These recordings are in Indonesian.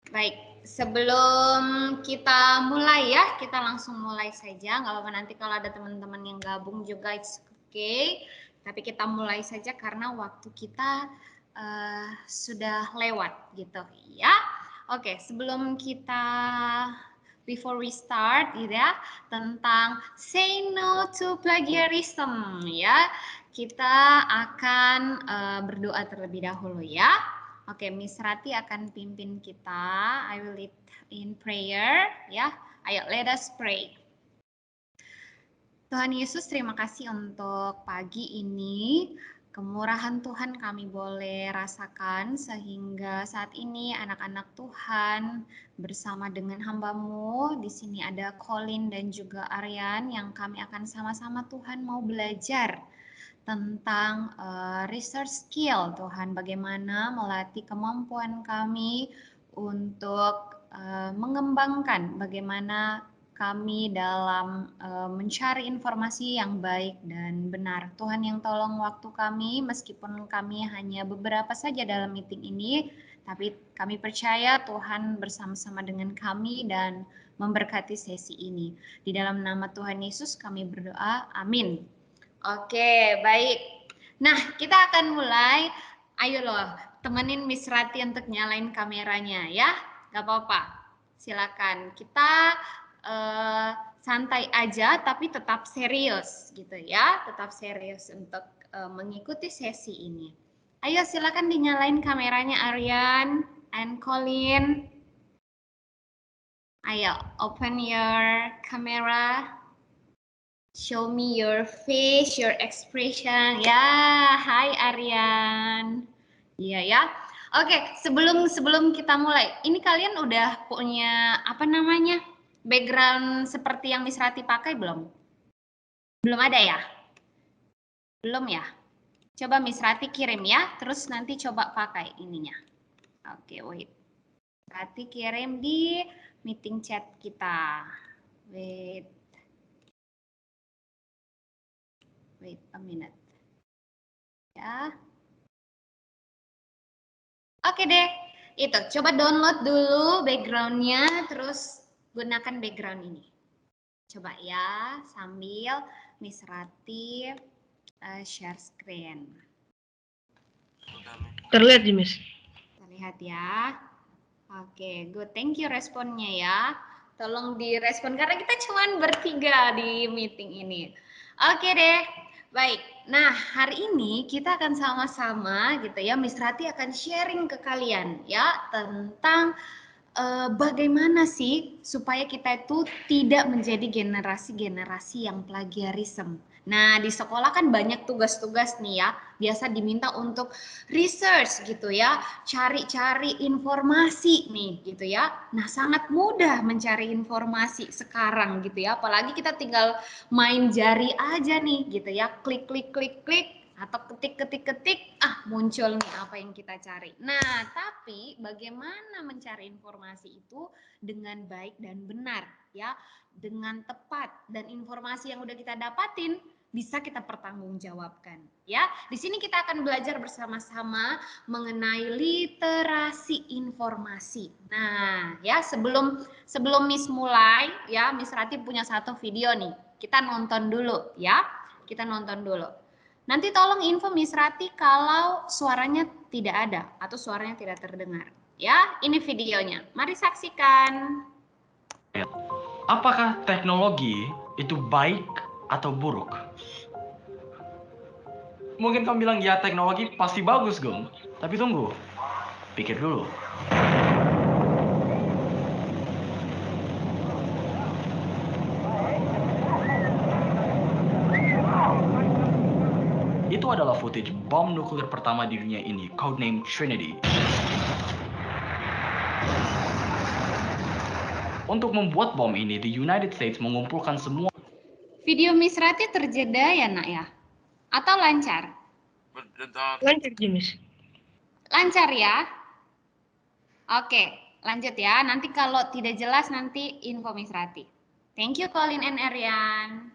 Baik, sebelum kita mulai ya, kita langsung mulai saja. Nggak apa-apa nanti kalau ada teman-teman yang gabung juga, it's okay. Tapi kita mulai saja karena waktu kita sudah lewat gitu ya. Oke, sebelum kita before we start gitu ya, tentang say no to plagiarism ya. Kita akan berdoa terlebih dahulu ya. Oke, Miss Rati akan pimpin kita. I will lead in prayer ya. Ayo, let us pray. Tuhan Yesus, terima kasih untuk pagi ini. Kemurahan Tuhan kami boleh rasakan sehingga saat ini anak-anak Tuhan bersama dengan hamba-Mu. Di sini ada Colin dan juga Aryan yang kami akan sama-sama Tuhan mau belajar tentang research skill Tuhan, bagaimana melatih kemampuan kami untuk mengembangkan bagaimana kami dalam mencari informasi yang baik dan benar. Tuhan yang tolong waktu kami, meskipun kami hanya beberapa saja dalam meeting ini, tapi kami percaya Tuhan bersama-sama dengan kami dan memberkati sesi ini. Di dalam nama Tuhan Yesus kami berdoa, amin. Oke, baik. Nah, kita akan mulai. Ayo loh, temenin Miss Rati untuk nyalain kameranya ya. Gak apa-apa. Silakan. Kita santai aja tapi tetap serius gitu ya. Tetap serius untuk mengikuti sesi ini. Ayo silakan dinyalain kameranya Aryan and Colin. Ayo, open your camera. Show me your face, your expression. Ya, hai Aryan. Iya ya. Oke, sebelum kita mulai, ini kalian udah punya apa namanya background seperti yang Miss Rati pakai belum? Belum ada ya? Belum ya? Coba Miss Rati kirim ya, terus nanti coba pakai ininya. Oke, wait. Rati kirim di meeting chat kita. Wait a minute. Ya. Oke deh, itu coba download dulu backgroundnya, terus gunakan background ini. Coba ya, sambil Miss Rati share screen. Terlihat, Miss. Terlihat ya. Oke, good. Thank you responnya ya. Tolong direspon karena kita cuma bertiga di meeting ini. Oke deh. Baik. Nah, hari ini kita akan sama-sama gitu ya, Miss Rati akan sharing ke kalian ya tentang bagaimana sih supaya kita itu tidak menjadi generasi-generasi yang plagiarism. Nah, di sekolah kan banyak tugas-tugas nih ya, biasa diminta untuk research gitu ya, cari-cari informasi nih gitu ya. Nah, sangat mudah mencari informasi sekarang gitu ya, apalagi kita tinggal main jari aja nih gitu ya, klik klik klik klik atau ketik muncul nih apa yang kita cari. Nah, tapi bagaimana mencari informasi itu dengan baik dan benar ya, dengan tepat, dan informasi yang udah kita dapatin bisa kita pertanggungjawabkan ya. Di sini kita akan belajar bersama-sama mengenai literasi informasi. Nah, ya sebelum Miss mulai ya, Miss Rati punya satu video nih. Kita nonton dulu ya. Kita nonton dulu. Nanti tolong info Miss Rati kalau suaranya tidak ada atau suaranya tidak terdengar. Ya, ini videonya. Mari saksikan. Apakah teknologi itu baik atau buruk? Mungkin kamu bilang, ya teknologi pasti bagus, Gong. Tapi tunggu, pikir dulu. Itu adalah footage bom nuklir pertama di dunia ini, codename Trinity. Untuk membuat bom ini, the United States mengumpulkan semua. Video Miss Rati terjeda ya nak ya? Atau lancar? Lancar, Miss. Lancar ya? Oke, lanjut ya. Nanti kalau tidak jelas nanti info Miss Rati. Thank you Colin and Aryan.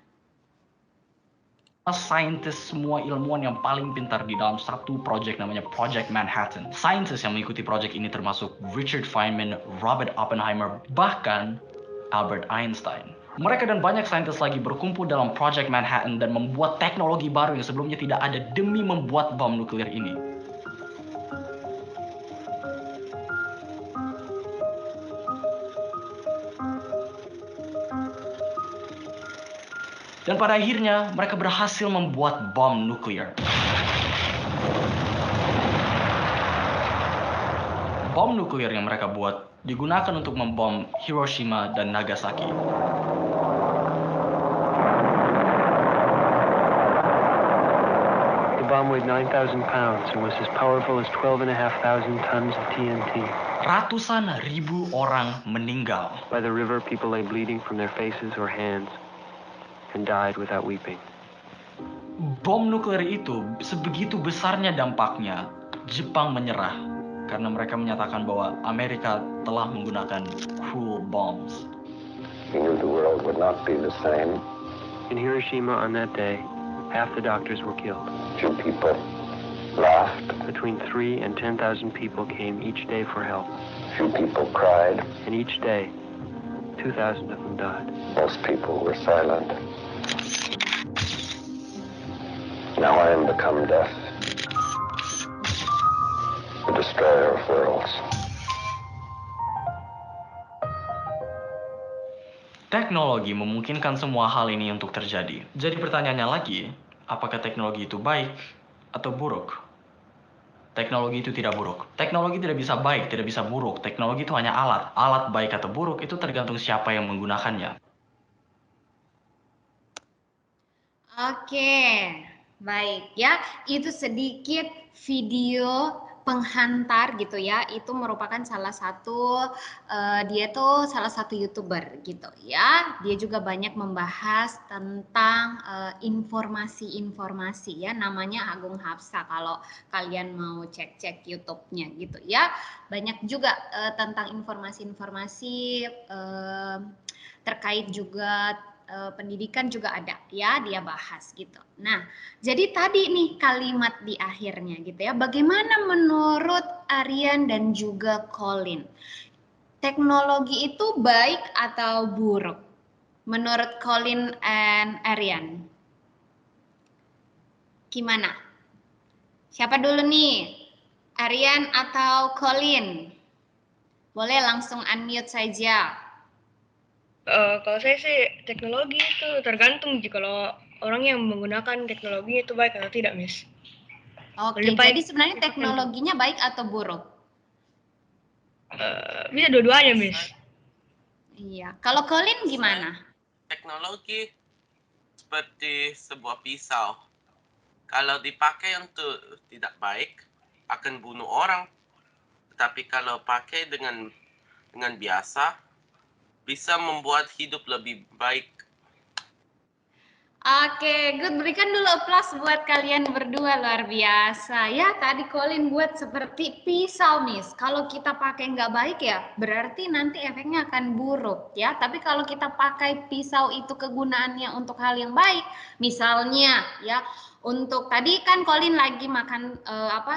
Saintis, semua ilmuwan yang paling pintar di dalam satu project namanya Project Manhattan. Saintis yang mengikuti project ini termasuk Richard Feynman, Robert Oppenheimer, bahkan Albert Einstein. Mereka dan banyak saintis lagi berkumpul dalam Project Manhattan dan membuat teknologi baru yang sebelumnya tidak ada demi membuat bom nuklir ini. Dan pada akhirnya mereka berhasil membuat bom nuklir. Bom nuklir yang mereka buat digunakan untuk membom Hiroshima dan Nagasaki. The bomb weighed 9,000 pounds and was as powerful as 12,500 tons of TNT. Ratusan ribu orang meninggal. By the river, people lay bleeding from their faces or hands and died without weeping. Bom nuklir itu sebegitu besarnya dampaknya, Jepang menyerah karena mereka menyatakan bahwa Amerika telah menggunakan cruel bombs. He knew the world would not be the same. In Hiroshima on that day, half the doctors were killed. Few people laughed. Between 3,000 and 10,000 people came each day for help. Few people cried. And each day, 2,000 of them died. Most people were silent. Now I am become death, the destroyer of worlds. Teknologi memungkinkan semua hal ini untuk terjadi. Jadi pertanyaannya lagi, apakah teknologi itu baik atau buruk? Teknologi itu tidak buruk. Teknologi tidak bisa baik, tidak bisa buruk. Teknologi itu hanya alat. Alat baik atau buruk itu tergantung siapa yang menggunakannya. Oke, baik ya. Itu sedikit video penghantar gitu ya. Itu merupakan salah satu dia tuh salah satu YouTuber gitu ya. Dia juga banyak membahas tentang informasi-informasi ya. Namanya Agung Hapsa kalau kalian mau cek-cek YouTube-nya gitu ya. Banyak juga tentang informasi-informasi terkait juga pendidikan juga ada ya, dia bahas gitu. Nah, jadi tadi nih kalimat di akhirnya gitu ya. Bagaimana menurut Aryan dan juga Colin? Teknologi itu baik atau buruk? Menurut Colin and Aryan? Gimana? Siapa dulu nih? Aryan atau Colin? Boleh langsung unmute saja. Kalau saya sih teknologi itu tergantung jika kalau orang yang menggunakan teknologi itu baik atau tidak, Miss. Oke, jadi sebenarnya teknologinya baik atau buruk? Bisa dua-duanya, Miss. Iya. Kalau Colin gimana? Teknologi seperti sebuah pisau. Kalau dipakai untuk tidak baik, akan bunuh orang. Tapi kalau pakai dengan biasa, bisa membuat hidup lebih baik. Oke, good. Berikan dulu applause buat kalian berdua, luar biasa. Ya, tadi Colin buat seperti pisau, Miss. Kalau kita pakai nggak baik ya, berarti nanti efeknya akan buruk ya. Tapi kalau kita pakai pisau itu kegunaannya untuk hal yang baik, misalnya ya, untuk tadi kan Colin lagi makan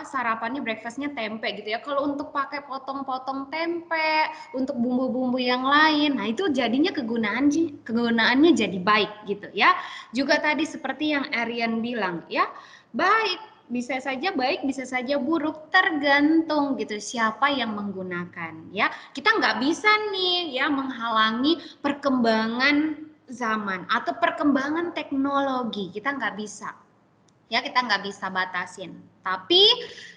sarapannya breakfastnya tempe gitu ya. Kalau untuk pakai potong-potong tempe, untuk bumbu-bumbu yang lain, nah itu jadinya kegunaannya jadi baik gitu ya. Juga tadi seperti yang Aryan bilang ya, baik, bisa saja baik, bisa saja buruk, tergantung gitu siapa yang menggunakan ya. Kita nggak bisa nih ya menghalangi perkembangan zaman atau perkembangan teknologi, kita nggak bisa. Ya, kita nggak bisa batasin. Tapi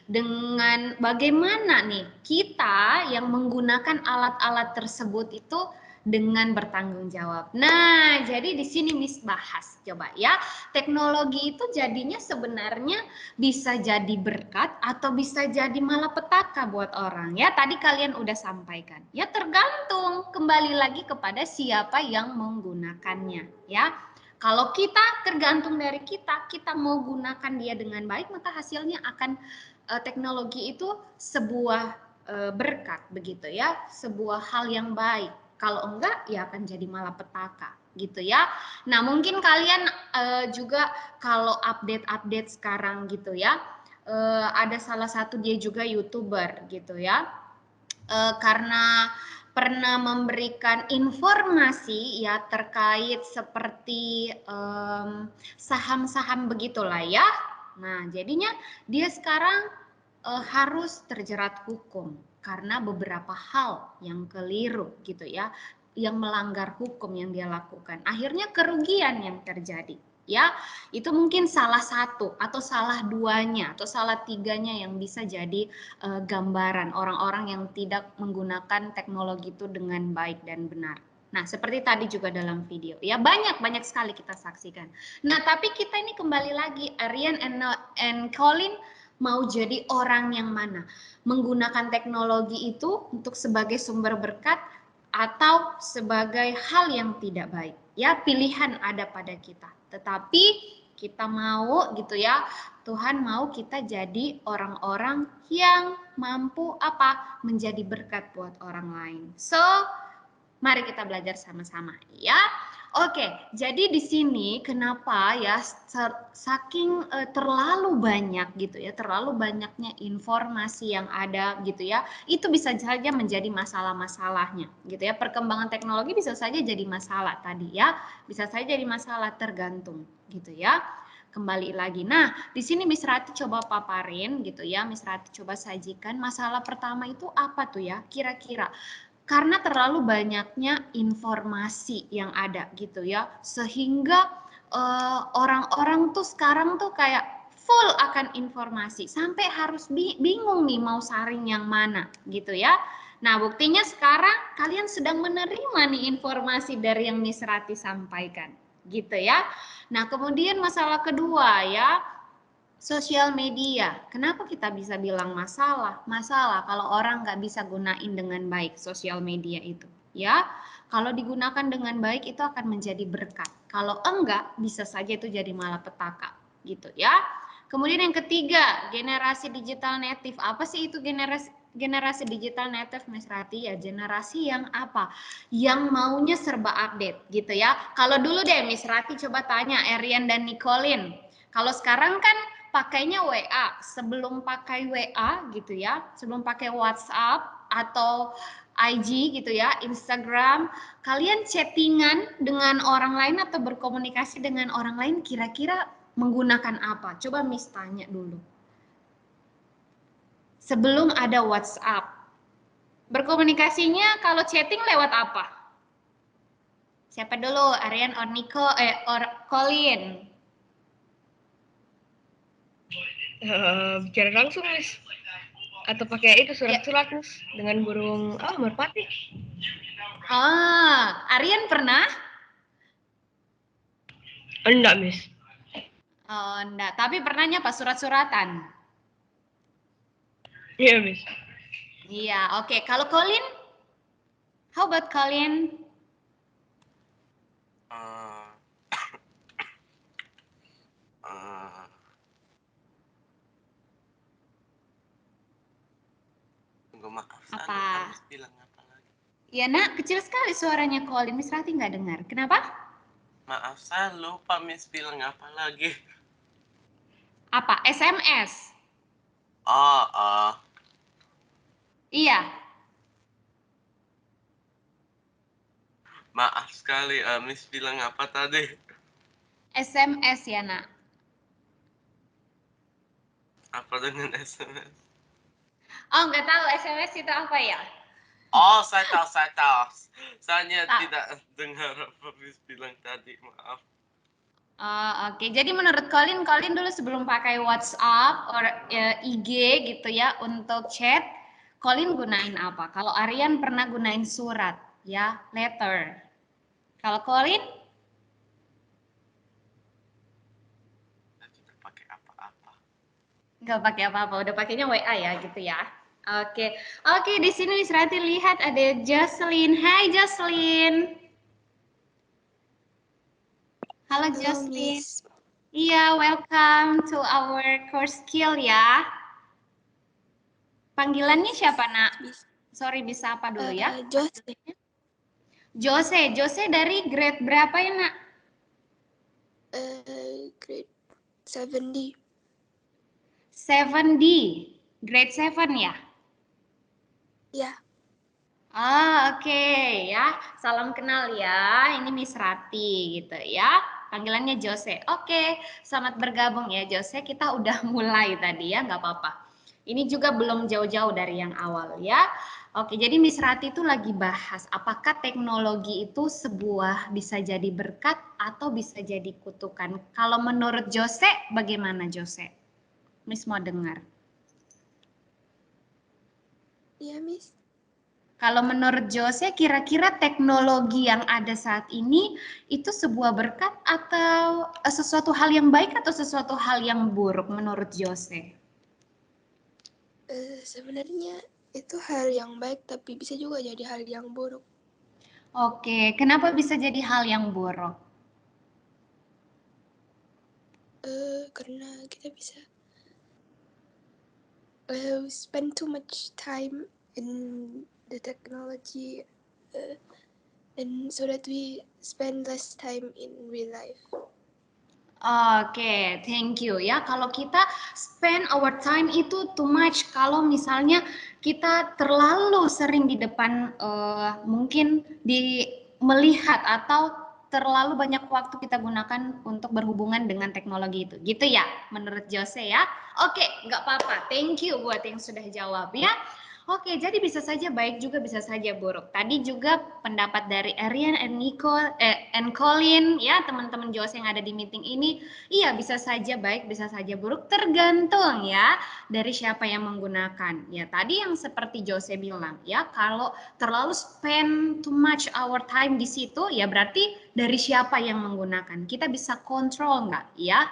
dengan bagaimana nih kita yang menggunakan alat-alat tersebut itu dengan bertanggung jawab. Nah, jadi di sini Miss bahas coba ya. Teknologi itu jadinya sebenarnya bisa jadi berkat atau bisa jadi malapetaka buat orang ya. Tadi kalian udah sampaikan. Ya tergantung, kembali lagi kepada siapa yang menggunakannya ya. Kalau kita tergantung dari kita mau gunakan dia dengan baik, maka hasilnya akan teknologi itu sebuah berkat begitu ya, sebuah hal yang baik. Kalau enggak, ya akan jadi malapetaka gitu ya. Nah, mungkin kalian juga kalau update-update sekarang gitu ya, ada salah satu dia juga YouTuber gitu ya. Karena pernah memberikan informasi ya terkait seperti saham-saham begitulah ya. Nah, jadinya dia sekarang harus terjerat hukum karena beberapa hal yang keliru gitu ya, yang melanggar hukum yang dia lakukan. Akhirnya kerugian yang terjadi. Ya, itu mungkin salah satu atau salah duanya atau salah tiganya yang bisa jadi gambaran orang-orang yang tidak menggunakan teknologi itu dengan baik dan benar. Nah, seperti tadi juga dalam video, ya banyak sekali kita saksikan. Nah, tapi kita ini kembali lagi, Aryan and Colin mau jadi orang yang mana? Menggunakan teknologi itu untuk sebagai sumber berkat atau sebagai hal yang tidak baik. Ya, pilihan ada pada kita. Tetapi kita mau gitu ya, Tuhan mau kita jadi orang-orang yang mampu apa? Menjadi berkat buat orang lain. So, mari kita belajar sama-sama ya. Oke, jadi di sini kenapa ya saking terlalu banyak gitu ya, terlalu banyaknya informasi yang ada gitu ya, itu bisa saja menjadi masalah-masalahnya gitu ya. Perkembangan teknologi bisa saja jadi masalah tadi ya, bisa saja jadi masalah tergantung gitu ya. Kembali lagi. Nah, di sini Miss Rati coba paparin gitu ya, Miss Rati coba sajikan masalah pertama itu apa tuh ya, kira-kira. Karena terlalu banyaknya informasi yang ada gitu ya, sehingga orang-orang tuh sekarang tuh kayak full akan informasi, sampai harus bingung nih mau saring yang mana gitu ya. Nah, buktinya sekarang kalian sedang menerima nih informasi dari yang Miss Rati sampaikan gitu ya. Nah, kemudian masalah kedua ya, sosial media. Kenapa kita bisa bilang masalah? Masalah kalau orang nggak bisa gunain dengan baik sosial media itu. Ya, kalau digunakan dengan baik itu akan menjadi berkat. Kalau enggak, bisa saja itu jadi malapetaka. Gitu ya. Kemudian yang ketiga, generasi digital native. Apa sih itu generasi digital native, Mas Rati? Ya, generasi yang apa? Yang maunya serba update gitu ya. Kalau dulu deh Miss Rati coba tanya Arian dan Nicolin. Kalau sekarang kan pakainya WA. Sebelum pakai WA gitu ya, sebelum pakai WhatsApp atau IG gitu ya, Instagram, kalian chattingan dengan orang lain atau berkomunikasi dengan orang lain kira-kira menggunakan apa? Coba Miss tanya dulu. Sebelum ada WhatsApp, berkomunikasinya kalau chatting lewat apa? Siapa dulu? Aryan or Nico or Colin? Bicara langsung, Miss. Atau pakai itu surat-surat, Miss, dengan burung merpati. Aryan pernah? Enggak, Miss. Oh, enggak, tapi pernahnya pas surat-suratan. Iya, Miss. Iya, oke. Kalau Colin? How about Colin? Tunggu, maaf. Apa? Harus bilang apa lagi? Ya nak, kecil sekali suaranya Colin. Miss Rati nggak dengar. Kenapa? Maaf, saya lupa Miss bilang apa lagi. Apa? SMS? Iya. Maaf sekali, Miss bilang apa tadi? SMS ya nak. Apa dengan SMS? Oh, nggak tahu SMS itu apa ya? Oh, saya tahu. Saya tidak dengar apa Miss bilang tadi, maaf. Oke. Jadi menurut Colin dulu sebelum pakai WhatsApp or IG gitu ya untuk chat, Colin gunain apa? Kalau Aryan pernah gunain surat, ya, letter. Kalau Colin? Saya tidak pakai apa-apa. Nggak pakai apa-apa, udah pakainya WA ya gitu ya. Oke, di sini Miss Rati lihat ada Jocelyn. Hai Jocelyn. Halo Jocelyn. Iya, welcome to our course skill ya. Panggilannya siapa nak? Sorry, bisa apa dulu ya? Jocelyn. Jose dari grade berapa ya, Nak? Grade 7D. 7D. Grade 7 ya? Ya. Oke ya. Salam kenal ya. Ini Miss Rati gitu ya. Panggilannya Jose. Oke, selamat bergabung ya Jose. Kita udah mulai tadi ya, nggak apa-apa. Ini juga belum jauh-jauh dari yang awal ya. Oke, jadi Miss Rati itu lagi bahas apakah teknologi itu sebuah bisa jadi berkat atau bisa jadi kutukan. Kalau menurut Jose, bagaimana Jose? Miss mau dengar. Iya, Miss. Kalau menurut Jose, kira-kira teknologi yang ada saat ini itu sebuah berkat atau sesuatu hal yang baik atau sesuatu hal yang buruk menurut Jose? Sebenarnya itu hal yang baik, tapi bisa juga jadi hal yang buruk. Oke, kenapa bisa jadi hal yang buruk? Karena kita bisa spend too much time in the technology, and so that we spend less time in real life. Oke, thank you ya. Kalau kita spend our time itu too much, kalau misalnya kita terlalu sering di depan, mungkin melihat atau terlalu banyak waktu kita gunakan untuk berhubungan dengan teknologi itu, gitu ya, menurut Jose ya. Oke, nggak apa-apa. Thank you buat yang sudah jawab ya. Oke, jadi bisa saja baik juga bisa saja buruk. Tadi juga pendapat dari Arian and Colin ya, teman-teman Jose yang ada di meeting ini, iya bisa saja baik, bisa saja buruk, tergantung ya dari siapa yang menggunakan. Ya tadi yang seperti Jose bilang ya, kalau terlalu spend too much our time di situ, ya berarti dari siapa yang menggunakan. Kita bisa kontrol nggak ya?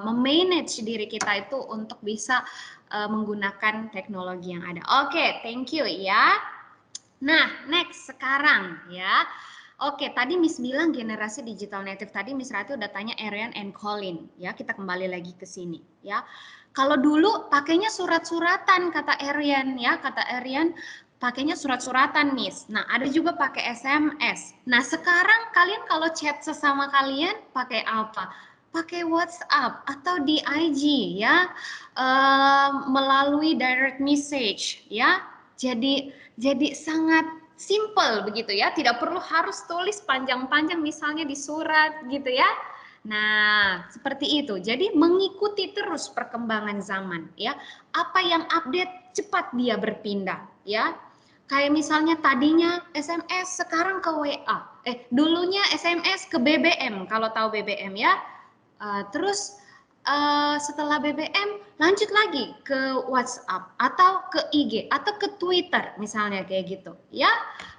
Memanage diri kita itu untuk bisa menggunakan teknologi yang ada. Oke, thank you ya. Nah, next sekarang ya. Oke, tadi Miss bilang generasi digital native. Tadi Miss Rati udah tanya Arian and Colin ya. Kita kembali lagi ke sini ya. Kalau dulu pakainya surat-suratan kata Arian ya, kata Arian pakainya surat-suratan Miss. Nah, ada juga pakai SMS. Nah, sekarang kalian kalau chat sesama kalian pakai apa? Pakai WhatsApp atau di IG ya, melalui direct message ya. Jadi sangat simple begitu ya, tidak perlu harus tulis panjang-panjang misalnya di surat gitu ya. Nah, seperti itu. Jadi mengikuti terus perkembangan zaman ya. Apa yang update cepat dia berpindah ya. Kayak misalnya tadinya SMS sekarang ke WA. Dulunya SMS ke BBM kalau tahu BBM ya. Terus setelah BBM lanjut lagi ke WhatsApp atau ke IG atau ke Twitter misalnya kayak gitu ya,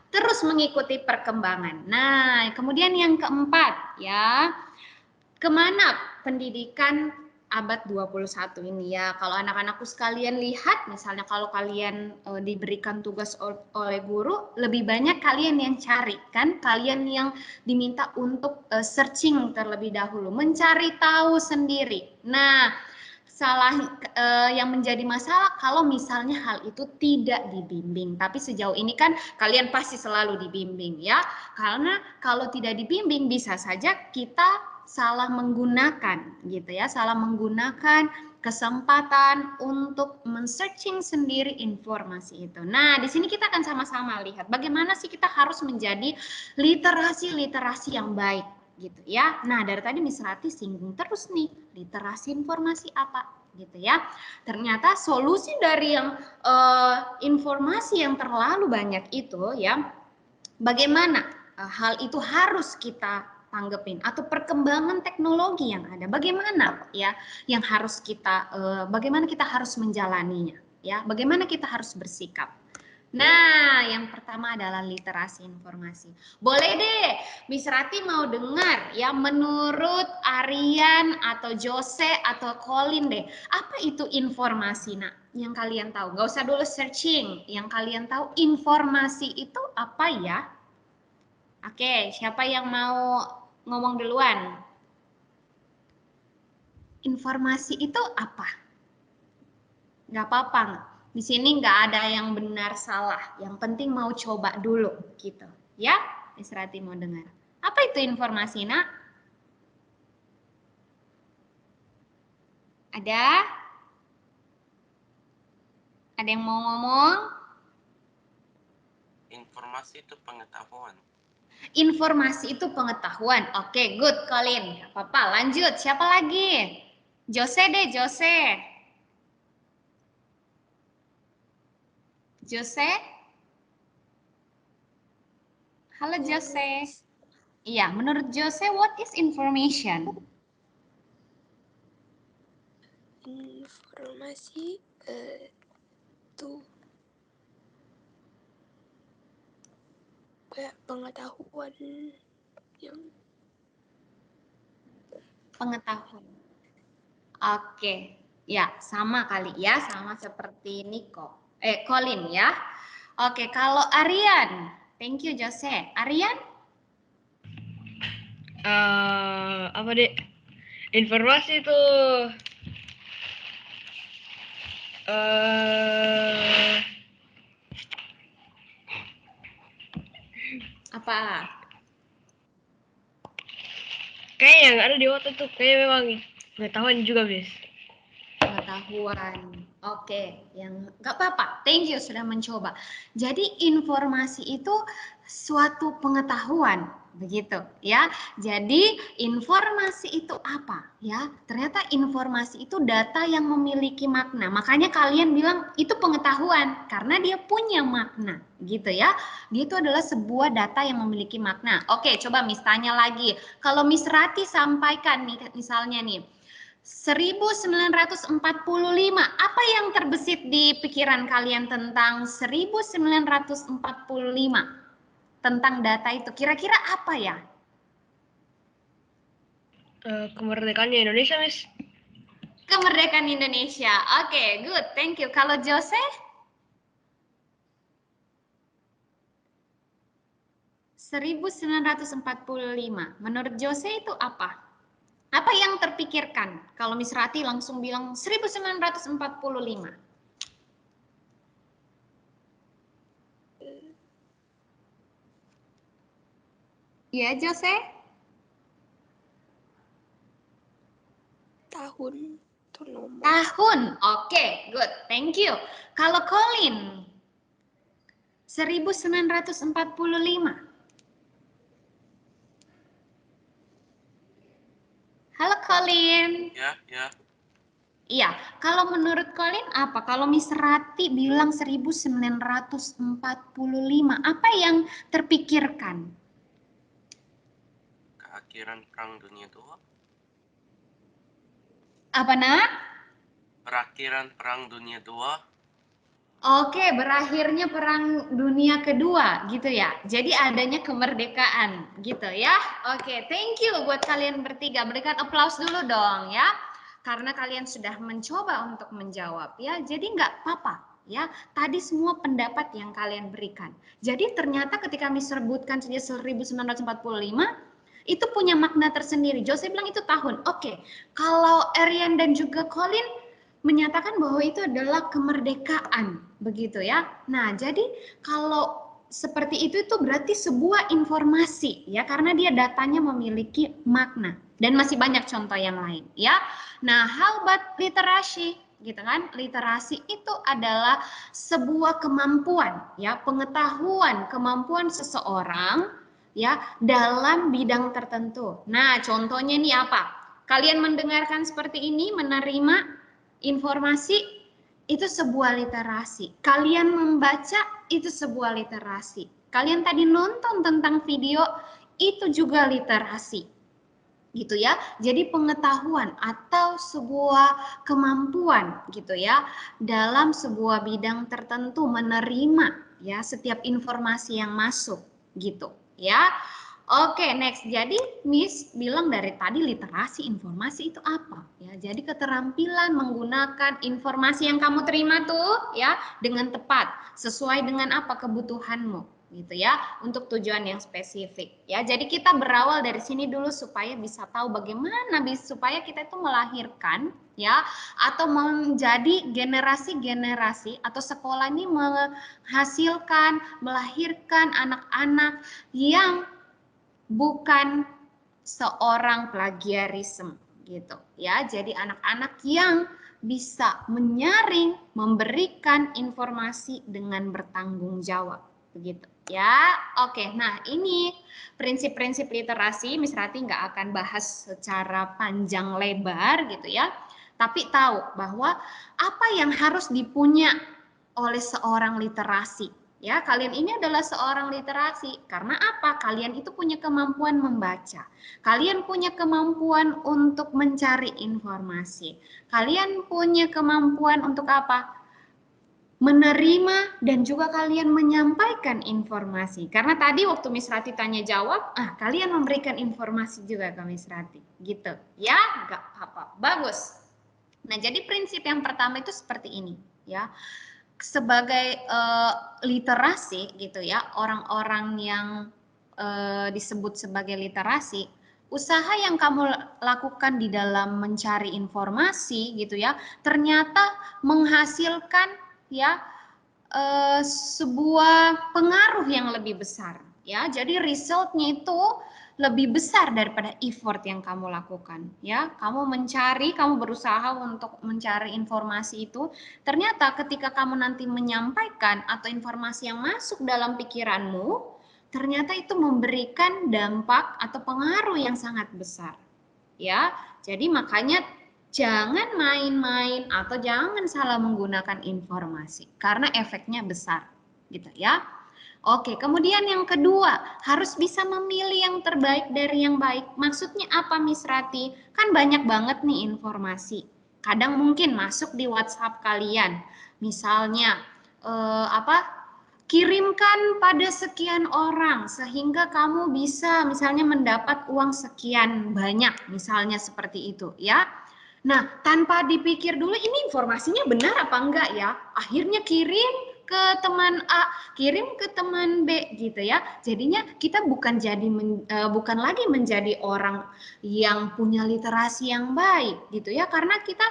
terus mengikuti perkembangan. Nah kemudian yang keempat ya, kemana pendidikan abad 21 ini ya. Kalau anak-anakku sekalian lihat, misalnya kalau kalian diberikan tugas oleh guru, lebih banyak kalian yang cari kan, kalian yang diminta untuk searching terlebih dahulu, mencari tahu sendiri. Nah, yang menjadi masalah kalau misalnya hal itu tidak dibimbing. Tapi sejauh ini kan kalian pasti selalu dibimbing ya. Karena kalau tidak dibimbing bisa saja kita salah menggunakan gitu ya, salah menggunakan kesempatan untuk men-searching sendiri informasi itu. Nah, di sini kita akan sama-sama lihat bagaimana sih kita harus menjadi literasi yang baik gitu ya. Nah, dari tadi Miss Rati singgung terus nih, literasi informasi apa gitu ya. Ternyata solusi dari yang informasi yang terlalu banyak itu ya, bagaimana hal itu harus kita tanggepin atau perkembangan teknologi yang ada, bagaimana ya yang harus kita bagaimana kita harus menjalaninya ya, bagaimana kita harus bersikap. Nah, yang pertama adalah literasi informasi. Boleh deh, Miss Rati mau dengar ya, menurut Arian atau Jose atau Colin deh, apa itu informasi nak yang kalian tahu? Gak usah dulu searching, yang kalian tahu informasi itu apa ya? Oke, siapa yang mau ngomong duluan? Informasi itu apa? Gak apa-apa. Di sini nggak ada yang benar salah. Yang penting mau coba dulu gitu, ya. Miss Rati mau dengar. Apa itu informasi, Nak? Ada? Ada yang mau ngomong? Informasi itu pengetahuan. Informasi itu pengetahuan. Oke, good, Colin. Gak apa-apa, lanjut. Siapa lagi? Jose deh, Jose. Jose? Halo, Jose. Iya, menurut Jose, what is information? Informasi itu kayak pengetahuan yang Pengetahuan. Oke, ya sama kali ya, sama seperti Niko. Colin ya. Oke, kalau Aryan, thank you Jose. Aryan? Apa deh? Informasi itu Apa? kayak yang ada di otak tuh kayak memang pengetahuan juga, Bis. Pengetahuan. Oke, yang nggak apa-apa. Thank you sudah mencoba. Jadi informasi itu suatu pengetahuan, begitu ya. Jadi informasi itu apa? Ya, ternyata informasi itu data yang memiliki makna. Makanya kalian bilang itu pengetahuan karena dia punya makna, gitu ya. Dia itu adalah sebuah data yang memiliki makna. Oke, coba Miss tanya lagi. Kalau Miss Rati sampaikan nih, misalnya nih. 1945, apa yang terbesit di pikiran kalian tentang 1945? Tentang data itu, kira-kira apa ya? Kemerdekaannya Indonesia, Miss. Kemerdekaan Indonesia. Oke, good, thank you. Kalau Jose? 1945, menurut Jose itu apa? Apa yang terpikirkan? Kalau Miss Rati langsung bilang 1945. Ya, Jose? tahun itu nomor. Tahun. Oke, good. Thank you. Kalau Colin 1945. Halo Colin. Ya. Iya, kalau menurut Colin apa? Kalau Miss Rati bilang 1945, apa yang terpikirkan? Keakhiran Perang Dunia II. Apa nak? Perakhiran Perang Dunia II. Oke, berakhirnya Perang Dunia Kedua gitu ya. Jadi adanya kemerdekaan gitu ya. Oke, thank you buat kalian bertiga. Berikan aplaus dulu dong ya. Karena kalian sudah mencoba untuk menjawab ya. Jadi nggak apa-apa ya. Tadi semua pendapat yang kalian berikan. Jadi ternyata ketika Miss sebutkan saja 1945 itu punya makna tersendiri. Jose bilang itu tahun. Oke, kalau Arian dan juga Colin menyatakan bahwa itu adalah kemerdekaan, begitu ya. Nah, jadi kalau seperti itu berarti sebuah informasi ya, karena dia datanya memiliki makna. Dan masih banyak contoh yang lain ya. Nah, how about literasi? Gitu kan? Literasi itu adalah sebuah kemampuan ya, pengetahuan, kemampuan seseorang ya dalam bidang tertentu. Nah, contohnya ini apa? Kalian mendengarkan seperti ini, menerima informasi itu sebuah literasi. Kalian membaca itu sebuah literasi. Kalian tadi nonton tentang video itu juga literasi. Gitu ya. Jadi pengetahuan atau sebuah kemampuan gitu ya dalam sebuah bidang tertentu menerima ya setiap informasi yang masuk gitu ya. Oke, next. Jadi Miss bilang dari tadi literasi informasi itu apa? Ya, jadi keterampilan menggunakan informasi yang kamu terima tuh ya dengan tepat, sesuai dengan apa kebutuhanmu gitu ya, untuk tujuan yang spesifik ya. Jadi kita berawal dari sini dulu supaya bisa tahu bagaimana supaya kita itu melahirkan ya, atau menjadi generasi-generasi atau sekolah ini menghasilkan, melahirkan anak-anak yang bukan seorang plagiarisme gitu ya. Jadi anak-anak yang bisa menyaring, memberikan informasi dengan bertanggung jawab, begitu ya. Oke, nah ini prinsip-prinsip literasi Miss Rati nggak akan bahas secara panjang lebar gitu ya, tapi tahu bahwa apa yang harus dipunya oleh seorang literasi. Ya, kalian ini adalah seorang literasi. Karena apa? Kalian itu punya kemampuan membaca. Kalian punya kemampuan untuk mencari informasi. Kalian punya kemampuan untuk apa? Menerima dan juga kalian menyampaikan informasi. Karena tadi waktu Miss Rati tanya jawab, kalian memberikan informasi juga ke Miss Rati. Gitu. Ya, enggak apa-apa. Bagus. Nah, jadi prinsip yang pertama itu seperti ini, ya. Sebagai literasi gitu ya, orang-orang yang disebut sebagai literasi, usaha yang kamu lakukan di dalam mencari informasi gitu ya, ternyata menghasilkan ya sebuah pengaruh yang lebih besar ya. Jadi resultnya itu lebih besar daripada effort yang kamu lakukan ya. Kamu berusaha untuk mencari informasi itu, ternyata ketika kamu nanti menyampaikan atau informasi yang masuk dalam pikiranmu, ternyata itu memberikan dampak atau pengaruh yang sangat besar ya. Jadi makanya jangan main-main atau jangan salah menggunakan informasi karena efeknya besar gitu ya. Oke, kemudian yang kedua, harus bisa memilih yang terbaik dari yang baik. Maksudnya apa, Miss Rati? Kan banyak banget nih informasi. Kadang mungkin masuk di WhatsApp kalian. Misalnya, kirimkan pada sekian orang sehingga kamu bisa misalnya mendapat uang sekian banyak, misalnya seperti itu ya. Nah, tanpa dipikir dulu ini informasinya benar apa enggak ya. Akhirnya kirim ke teman A, kirim ke teman B gitu ya. Jadinya kita bukan lagi menjadi orang yang punya literasi yang baik gitu ya, karena kita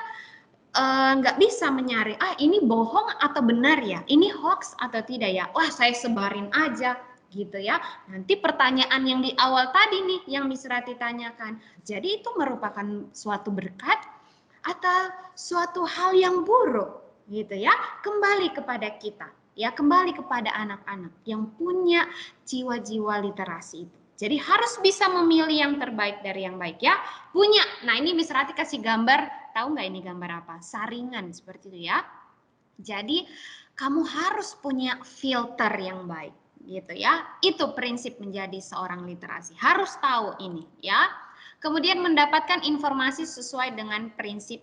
nggak bisa menyaring, ini bohong atau benar ya, ini hoax atau tidak ya, wah saya sebarin aja gitu ya. Nanti pertanyaan yang di awal tadi nih yang Miss Rati tanyakan, jadi itu merupakan suatu berkat atau suatu hal yang buruk gitu ya. Kembali kepada kita ya, kembali kepada anak-anak yang punya jiwa-jiwa literasi itu. Jadi harus bisa memilih yang terbaik dari yang baik ya. Punya. Nah, ini Miss Rati kasih gambar, tahu nggak ini gambar apa? Saringan seperti itu ya. Jadi kamu harus punya filter yang baik gitu ya. Itu prinsip menjadi seorang literasi. Harus tahu ini ya. Kemudian mendapatkan informasi sesuai dengan prinsip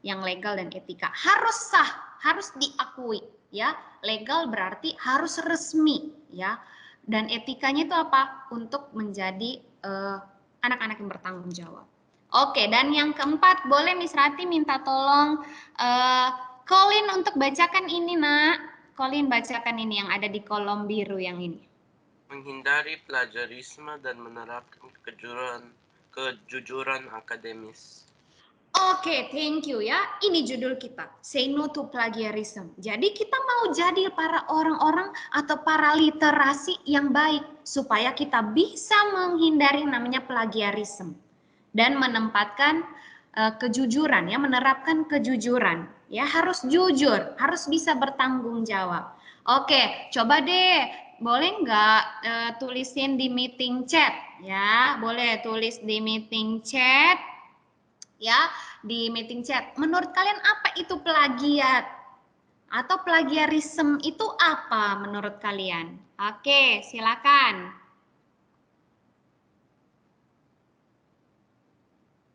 yang legal dan etika. Harus sah, harus diakui ya. Legal berarti harus resmi ya. Dan etikanya itu apa? Untuk menjadi anak-anak yang bertanggung jawab. Oke, dan yang keempat, boleh Miss Rati minta tolong Colin untuk bacakan ini, Nak. Colin bacakan ini yang ada di kolom biru yang ini. Menghindari plagiarisme dan menerapkan kejujuran akademis. Oke, thank you ya. Ini judul kita, Say No to Plagiarism. Jadi kita mau jadi para orang-orang atau para literasi yang baik supaya kita bisa menghindari namanya plagiarism dan menempatkan kejujuran ya, menerapkan kejujuran ya, harus jujur, harus bisa bertanggung jawab. Oke, coba deh, boleh nggak tulisin di meeting chat ya, boleh tulis di meeting chat ya, di meeting chat. Menurut kalian apa itu plagiat? Atau plagiarism itu apa menurut kalian? Oke, silakan.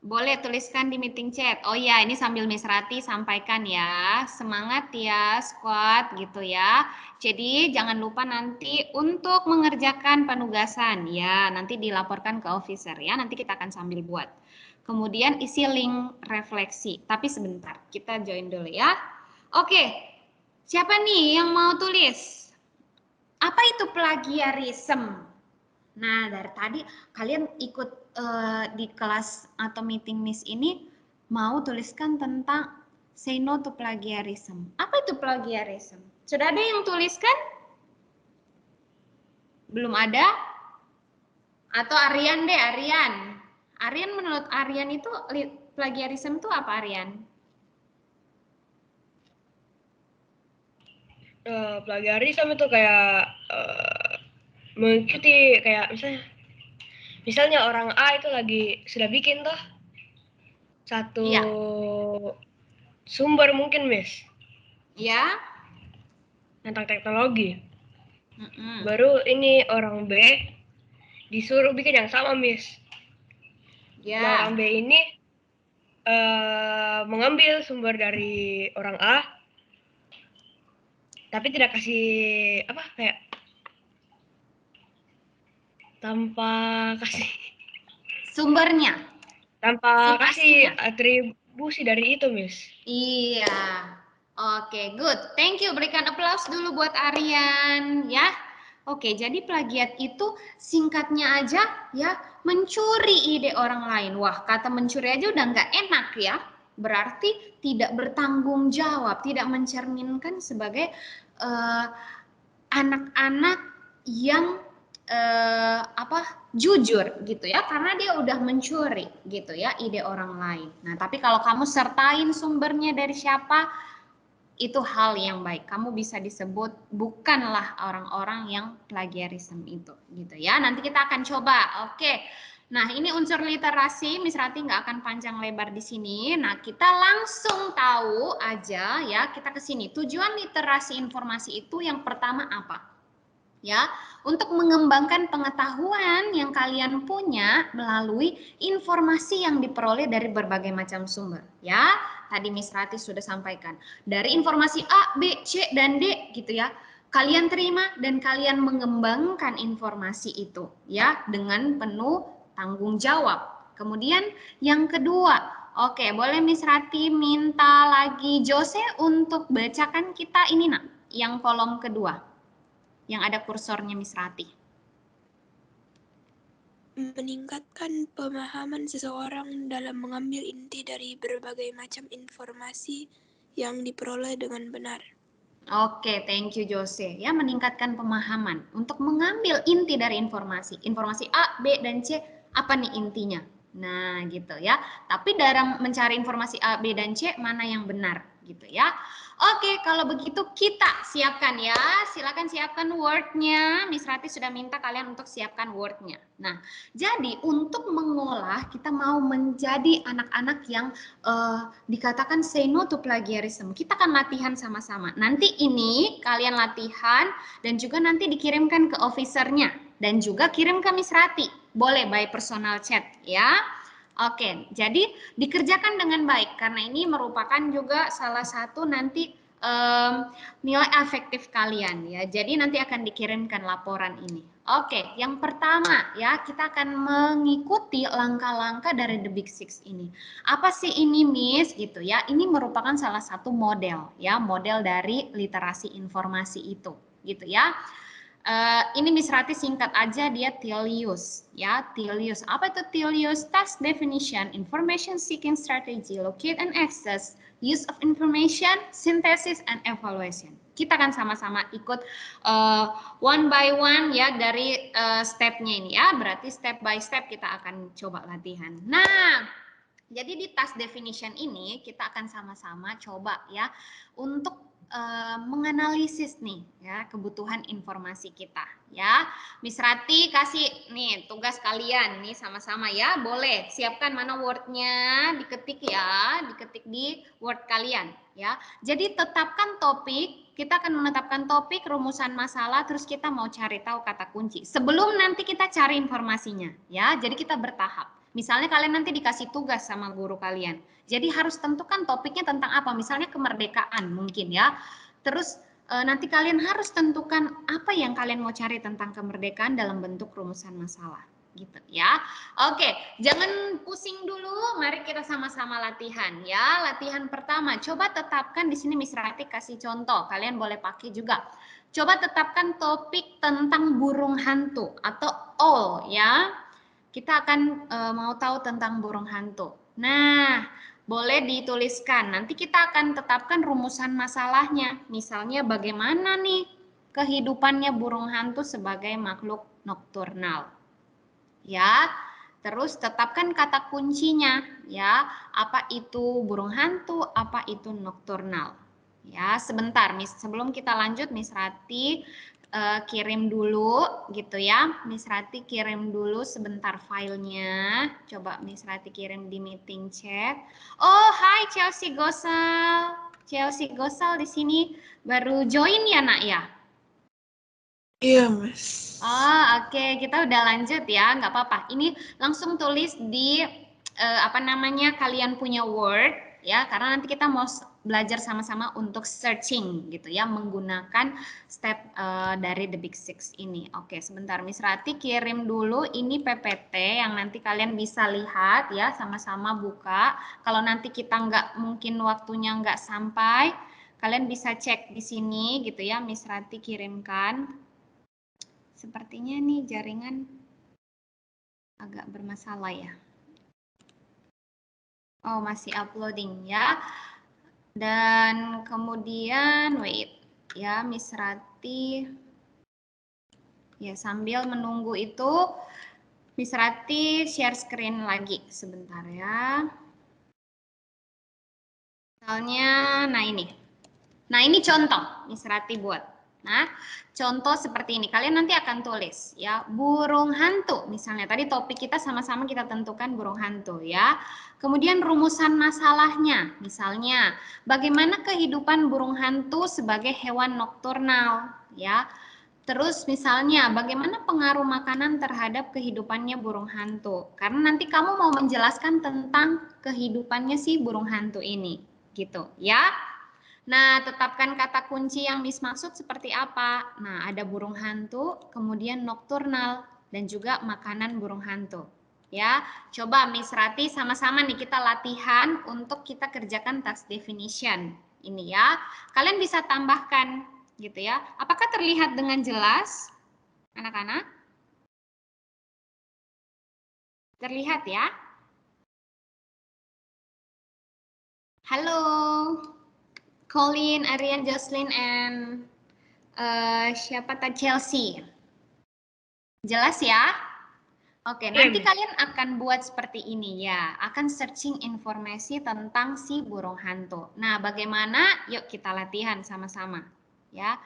Boleh tuliskan di meeting chat. Oh ya, ini sambil Miss Rati sampaikan ya. Semangat ya, squad gitu ya. Jadi jangan lupa nanti untuk mengerjakan penugasan ya. Nanti dilaporkan ke officer ya. Nanti kita akan sambil buat. Kemudian isi link refleksi. Tapi sebentar, kita join dulu ya. Oke, siapa nih yang mau tulis? Apa itu plagiarism? Nah, dari tadi kalian ikut di kelas atau meeting Miss ini mau tuliskan tentang say no to plagiarism. Apa itu plagiarism? Sudah ada yang tuliskan? Belum ada? Atau Aryan deh, Aryan. Aryan, menurut Aryan itu plagiarism itu apa, Aryan? Plagiarism itu kayak mengikuti kayak misalnya orang A itu sudah bikin toh satu Iya. sumber mungkin Miss Ya. tentang teknologi. Mm-mm. Baru ini orang B disuruh bikin yang sama Miss. Ya. Nah, orang B ini mengambil sumber dari orang A, tapi tidak kasih kayak tanpa kasih Sumbernya. tanpa kasih Sumbernya. atribusi dari itu Miss. Iya. Oke, good. Thank you. Berikan applause dulu buat Aryan ya. Oke, jadi plagiat itu singkatnya aja ya, mencuri ide orang lain. Wah, kata mencuri aja udah nggak enak ya. Berarti tidak bertanggung jawab, tidak mencerminkan sebagai anak-anak yang jujur gitu ya, karena dia udah mencuri gitu ya ide orang lain. Nah, tapi kalau kamu sertain sumbernya dari siapa, itu hal yang baik. Kamu bisa disebut bukanlah orang-orang yang plagiarism itu gitu ya. Nanti kita akan coba. Oke. Nah, ini unsur literasi, Miss Rati nggak akan panjang lebar di sini. Nah, kita langsung tahu aja ya, kita ke sini. Tujuan literasi informasi itu yang pertama apa? Ya, untuk mengembangkan pengetahuan yang kalian punya melalui informasi yang diperoleh dari berbagai macam sumber. Ya, tadi Miss Rati sudah sampaikan. Dari informasi A, B, C, dan D gitu ya. Kalian terima dan kalian mengembangkan informasi itu ya dengan penuh tanggung jawab. Kemudian yang kedua, oke, boleh Miss Rati minta lagi Jose untuk bacakan kita ini nak, yang kolom kedua. Yang ada kursornya Miss Rati. Meningkatkan pemahaman seseorang dalam mengambil inti dari berbagai macam informasi yang diperoleh dengan benar. Oke, thank you Jose. Ya, meningkatkan pemahaman untuk mengambil inti dari informasi. Informasi A, B, dan C, apa nih intinya? Nah, gitu ya. Tapi dalam mencari informasi A, B, dan C, mana yang benar gitu ya. Oke, kalau begitu kita siapkan ya. Silakan siapkan Word-nya. Miss Rati sudah minta kalian untuk siapkan Word-nya. Nah, jadi untuk mengolah, kita mau menjadi anak-anak yang dikatakan say no to plagiarism. Kita akan latihan sama-sama. Nanti ini kalian latihan dan juga nanti dikirimkan ke officernya. Dan juga kirim ke Miss Rati. Boleh by personal chat ya. Oke, jadi dikerjakan dengan baik karena ini merupakan juga salah satu nanti nilai afektif kalian ya. Jadi nanti akan dikirimkan laporan ini. Oke, yang pertama ya, kita akan mengikuti langkah-langkah dari The Big Six ini. Apa sih ini Miss gitu ya? Ini merupakan salah satu model ya, model dari literasi informasi itu gitu ya. Ini Miss Rati singkat aja, dia TILUS ya. TILUS, apa itu TILUS? Task definition, information seeking strategy, locate and access, use of information, synthesis and evaluation. Kita akan sama-sama ikut one by one ya dari stepnya ini ya. Berarti step by step kita akan coba latihan. Nah, jadi di task definition ini kita akan sama-sama coba ya untuk menganalisis nih ya kebutuhan informasi kita ya. Miss Rati kasih nih tugas kalian nih sama-sama ya. Boleh siapkan mana Word-nya, diketik ya, diketik di Word kalian ya. Jadi tetapkan topik, kita akan menetapkan topik, rumusan masalah, terus kita mau cari tahu kata kunci. Sebelum nanti kita cari informasinya ya. Jadi kita bertahap. Misalnya kalian nanti dikasih tugas sama guru kalian. Jadi harus tentukan topiknya tentang apa. Misalnya kemerdekaan mungkin ya. Terus nanti kalian harus tentukan apa yang kalian mau cari tentang kemerdekaan dalam bentuk rumusan masalah. Gitu ya. Oke, jangan pusing dulu. Mari kita sama-sama latihan ya. Latihan pertama, coba tetapkan di sini Miss Rati kasih contoh. Kalian boleh pakai juga. Coba tetapkan topik tentang burung hantu atau all ya. Kita akan mau tahu tentang burung hantu. Nah, boleh dituliskan. Nanti kita akan tetapkan rumusan masalahnya. Misalnya bagaimana nih kehidupannya burung hantu sebagai makhluk nokturnal. Ya. Terus tetapkan kata kuncinya ya. Apa itu burung hantu, apa itu nokturnal. Ya, sebentar sebelum kita lanjut Miss Rati kirim dulu gitu ya. Miss Rati kirim dulu sebentar filenya. Coba Miss Rati kirim di meeting chat. Oh, hai Chelsea Gosal. Chelsea Gosal di sini baru join ya, Nak ya? Iya, Mas. Oh, oke. Kita udah lanjut ya, nggak apa-apa. Ini langsung tulis di apa namanya, kalian punya Word ya, karena nanti kita mau belajar sama-sama untuk searching gitu ya, menggunakan step dari The Big Six ini. Oke, sebentar Miss Rati kirim dulu ini PPT yang nanti kalian bisa lihat ya, sama-sama buka. Kalau nanti kita mungkin waktunya nggak sampai, kalian bisa cek di sini gitu ya, Miss Rati kirimkan. Sepertinya nih jaringan agak bermasalah ya. Oh, masih uploading ya. Dan kemudian wait ya, Miss Rati. Ya, sambil menunggu itu Miss Rati share screen lagi sebentar ya. Misalnya nah ini contoh Miss Rati buat. Nah, contoh seperti ini. Kalian nanti akan tulis ya, burung hantu. Misalnya tadi topik kita sama-sama kita tentukan burung hantu ya. Kemudian rumusan masalahnya. Misalnya, bagaimana kehidupan burung hantu sebagai hewan nokturnal ya. Terus misalnya, bagaimana pengaruh makanan terhadap kehidupannya burung hantu. Karena nanti kamu mau menjelaskan tentang kehidupannya si burung hantu ini. Gitu ya. Nah, tetapkan kata kunci yang Miss maksud seperti apa. Nah, ada burung hantu, kemudian nokturnal, dan juga makanan burung hantu. Ya, coba Miss Rati sama-sama nih kita latihan untuk kita kerjakan task definition. Ini ya, kalian bisa tambahkan gitu ya. Apakah terlihat dengan jelas, anak-anak? Terlihat ya? Halo. Colin, Arian, Jocelyn, and siapa tadi Chelsea. Jelas ya? Oke, nanti kalian akan buat seperti ini ya. Akan searching informasi tentang si burung hantu. Nah, bagaimana? Yuk kita latihan sama-sama. Ya.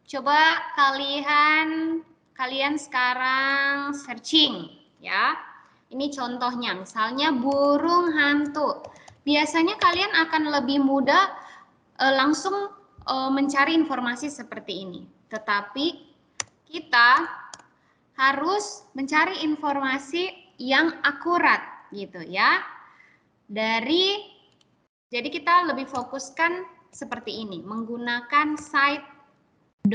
Coba kalian sekarang searching ya. Ini contohnya, misalnya burung hantu. Biasanya kalian akan lebih mudah langsung mencari informasi seperti ini. Tetapi kita harus mencari informasi yang akurat gitu ya. Jadi kita lebih fokuskan seperti ini, menggunakan site.co.id.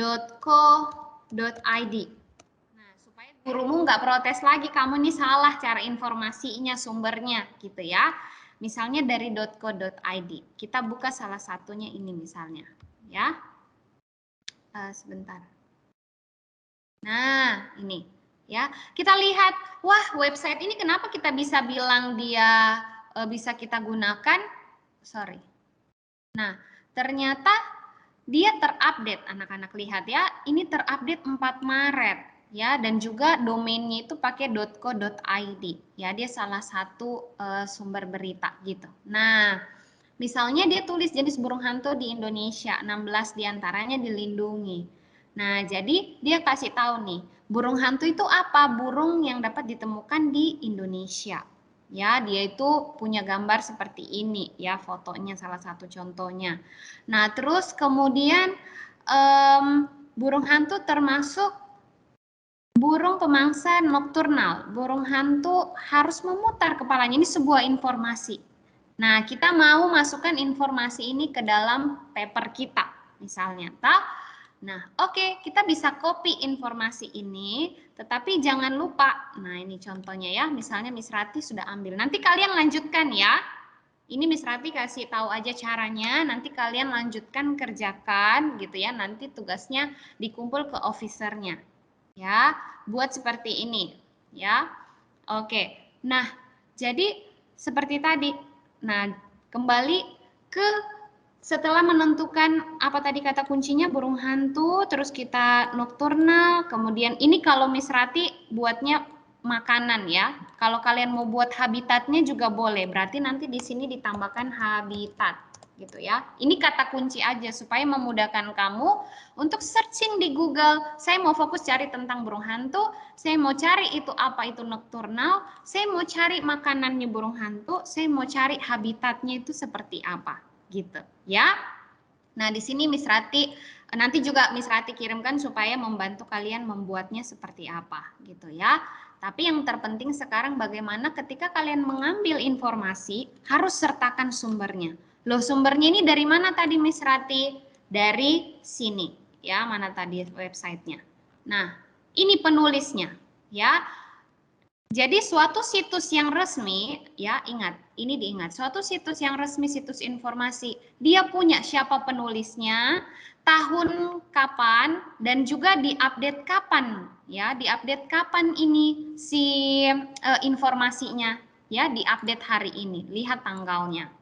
Nah, supaya gurumu nggak protes lagi, kamu ini salah cara informasinya, sumbernya gitu ya. Misalnya dari .co.id. Kita buka salah satunya ini misalnya, ya. Sebentar. Nah, ini ya. Kita lihat, wah website ini kenapa kita bisa bilang dia bisa kita gunakan? Sorry. Nah, ternyata dia terupdate, anak-anak lihat ya. Ini terupdate 4 Maret. Ya, dan juga domainnya itu pakai .co.id ya, dia salah satu sumber berita gitu. Nah, misalnya dia tulis jenis burung hantu di Indonesia, 16 diantaranya dilindungi. Nah, jadi dia kasih tahu nih, burung hantu itu apa? Burung yang dapat ditemukan di Indonesia. Ya, dia itu punya gambar seperti ini ya, fotonya salah satu contohnya. Nah, terus kemudian burung hantu termasuk burung pemangsa nokturnal. Burung hantu harus memutar kepalanya. Ini sebuah informasi. Nah, kita mau masukkan informasi ini ke dalam paper kita, misalnya. Nah, oke, kita bisa copy informasi ini, tetapi jangan lupa. Nah, ini contohnya ya. Misalnya Miss Rati sudah ambil. Nanti kalian lanjutkan ya. Ini Miss Rati kasih tahu aja caranya, nanti kalian lanjutkan kerjakan gitu ya. Nanti tugasnya dikumpul ke officernya. Ya, buat seperti ini ya. Oke. Nah, jadi seperti tadi. Nah, kembali ke setelah menentukan apa tadi kata kuncinya burung hantu, terus kita nokturnal, kemudian ini kalau Miss Rati buatnya makanan ya. Kalau kalian mau buat habitatnya juga boleh. Berarti nanti di sini ditambahkan habitat gitu ya. Ini kata kunci aja supaya memudahkan kamu untuk searching di Google. Saya mau fokus cari tentang burung hantu, saya mau cari itu apa itu nokturnal, saya mau cari makanannya burung hantu, saya mau cari habitatnya itu seperti apa gitu ya. Nah, di sini Miss Rati nanti juga Miss Rati kirimkan supaya membantu kalian membuatnya seperti apa gitu ya. Tapi yang terpenting sekarang bagaimana ketika kalian mengambil informasi harus sertakan sumbernya. Loh, sumbernya ini dari mana tadi Miss Rati? Dari sini ya, mana tadi websitenya. Nah, ini penulisnya ya. Jadi suatu situs yang resmi, ya ingat, ini diingat, suatu situs yang resmi, situs informasi, dia punya siapa penulisnya, tahun kapan, dan juga diupdate kapan, ya, diupdate kapan ini si informasinya, ya, diupdate hari ini, lihat tanggalnya,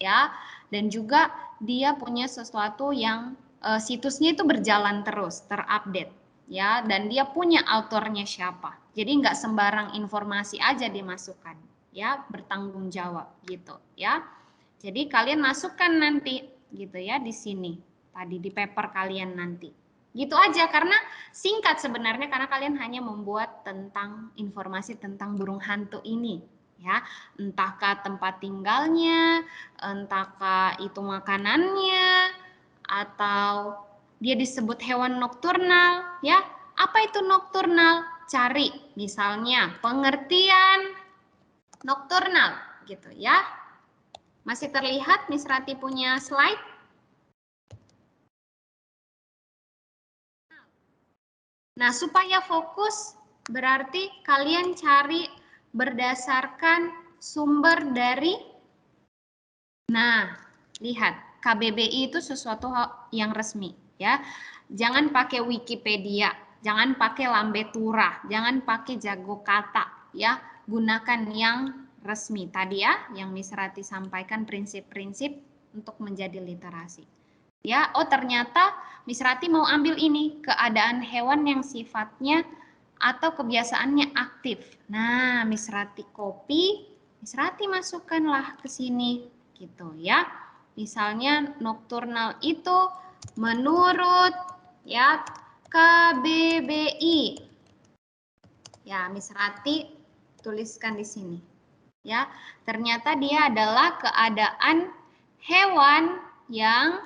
ya, dan juga dia punya sesuatu yang situsnya itu berjalan terus, terupdate. Ya, dan dia punya autornya siapa. Jadi nggak sembarang informasi aja dimasukkan, ya, bertanggung jawab gitu, ya. Jadi kalian masukkan nanti gitu ya di sini, tadi di paper kalian nanti. Gitu aja karena singkat sebenarnya karena kalian hanya membuat tentang informasi tentang burung hantu ini, ya. Entahkah tempat tinggalnya, entahkah itu makanannya atau dia disebut hewan nokturnal, ya. Apa itu nokturnal? Cari misalnya pengertian nokturnal gitu ya. Masih terlihat Miss Rati punya slide? Nah, supaya fokus berarti kalian cari berdasarkan sumber dari, nah, lihat KBBI itu sesuatu yang resmi ya. Jangan pakai Wikipedia, jangan pakai Lambe Tura, jangan pakai Jago Kata ya. Gunakan yang resmi tadi ya, yang Miss Rati sampaikan prinsip-prinsip untuk menjadi literasi. Ya, oh ternyata Miss Rati mau ambil ini, keadaan hewan yang sifatnya atau kebiasaannya aktif. Nah, Miss Rati copy, Miss Rati masukkanlah ke sini gitu ya. Misalnya nokturnal itu menurut ya KBBI. Ya, Miss Rati tuliskan di sini. Ya, ternyata dia adalah keadaan hewan yang